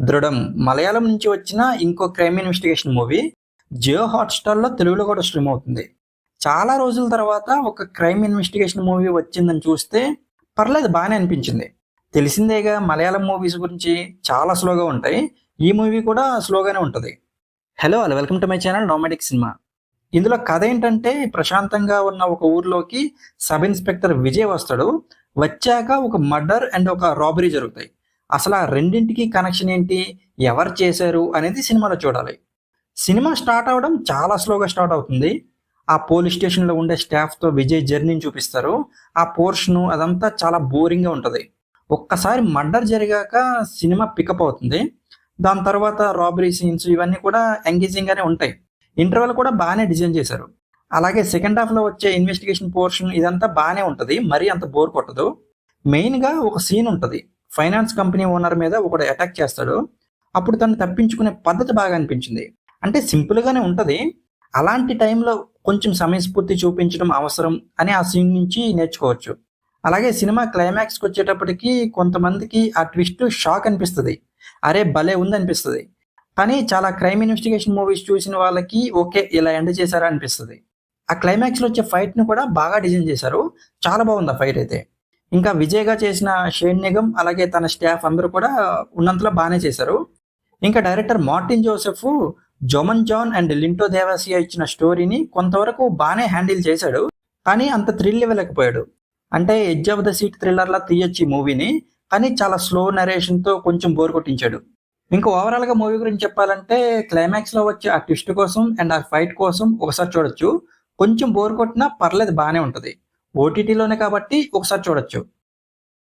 దృఢం మలయాళం నుంచి వచ్చిన ఇంకో క్రైమ్ ఇన్వెస్టిగేషన్ మూవీ జియో హాట్‌స్టార్‌లో తెలుగులో కూడా స్ట్రీమ్ అవుతుంది. చాలా రోజుల తర్వాత ఒక క్రైమ్ ఇన్వెస్టిగేషన్ మూవీ వచ్చిందని చూస్తే పర్లేదు బానే అనిపించింది. తెలిసిందేగా మలయాళం మూవీస్ గురించి చాలా స్లోగా ఉంటాయి. ఈ మూవీ కూడా స్లోగానే ఉంటది. Hello all welcome to my channel nomadic cinema. ఇందులో కథ ఏంటంటే ప్రశాంతంగా ఉన్న ఒక ఊర్లోకి సబ్ ఇన్స్పెక్టర్ విజయ్ వస్తాడు. వచ్చాక ఒక మర్డర్ అండ్ ఒక రాబరీ జరుగుతాయి. అసలు ఆ రెండింటికి కనెక్షన్ ఏంటి? ఎవరు చేశారు? అనేది సినిమాలో చూడాలి. సినిమా స్టార్ట్ అవ్వడం చాలా స్లోగా స్టార్ట్ అవుతుంది. ఆ పోలీస్ స్టేషన్‌లో ఉండే స్టాఫ్‌తో విజయ్ జర్నీని చూపిస్తారు. ఆ పోర్షను అదంతా చాలా బోరింగ్‌గా ఉంటది. ఒక్కసారి మర్డర్ జరిగాక సినిమా పికప్ అవుతుంది. దాని తర్వాత రాబరీ సీన్స్ ఇవన్నీ కూడా ఎంగేజింగ్‌గానే ఉంటాయి. ఇంటర్వెల్ కూడా బానే డిజైన్ చేశారు. అలాగే సెకండ్ హాఫ్‌లో వచ్చే ఇన్వెస్టిగేషన్ పోర్షన్ ఇదంతా బానే ఉంటది. మరీ అంత బోర్ కొట్టదు. మెయిన్‌గా ఒక సీన్ ఉంటది. ఫైనాన్స్ కంపెనీ ఓనర్ మీద ఒకడు అటాక్ చేస్తాడు. అప్పుడు తను తప్పించుకునే పద్ధతి బాగా అనిపించింది. అంటే సింపుల్‌గానే ఉంటది. అలాంటి టైంలో కొంచెం సమయస్ఫూర్తి చూపించడం అవసరం అని ఆ సీన్ నుంచి నేర్చుకోవచ్చు. అలాగే సినిమా క్లైమాక్స్‌కొచ్చేటప్పటికి కొంతమందికి ఆ ట్విస్ట్ షాక్ అనిపిస్తది. అరే! భలే ఉందనిపిస్తది. కానీ చాలా క్రైమ్ ఇన్వెస్టిగేషన్ మూవీస్ చూసిన వాళ్ళకి ఓకే. ఇలా ఎండ్ చేశారా అనిపిస్తది. ఆ క్లైమాక్స్‌లో వచ్చే ఫైట్‌ని కూడా బాగా డిజైన్ చేశారు. చాలా బాగుంది ఆ ఫైట్ అయితే. ఇంకా విజయ్‌గా చేసిన షేన్ నిగమ్ అలాగే తన స్టాఫ్ అందరూ కూడా ఉన్నంతలో బానే చేశారు. ఇంకా డైరెక్టర్ మార్టిన్ జోసెఫ్, జొమన్ జాన్ అండ్ లింటో దేవాసియా ఇచ్చిన స్టోరీని కొంతవరకు బానే హ్యాండిల్ చేశాడు. కానీ అంత థ్రిల్ ఇవ్వలేకపోయాడు. అంటే ఎడ్జ్ ఆఫ్ ద సీట్ థ్రిల్లర్‌లా తీయొచ్చు ఈ మూవీని. కానీ చాలా స్లో నరేషన్‌తో కొంచెం బోర్ కొట్టించాడు. ఇంకా ఓవరాల్‌గా మూవీ గురించి చెప్పాలంటే క్లైమాక్స్‌లో వచ్చే ఆ ట్విస్ట్ కోసం అండ్ ఆ ఫైట్ కోసం ఒకసారి చూడొచ్చు. కొంచెం బోర్ కొట్టినా పర్లేదు బానే ఉంటది. ఓటీటీలోనే కాబట్టి ఒకసారి చూడొచ్చు.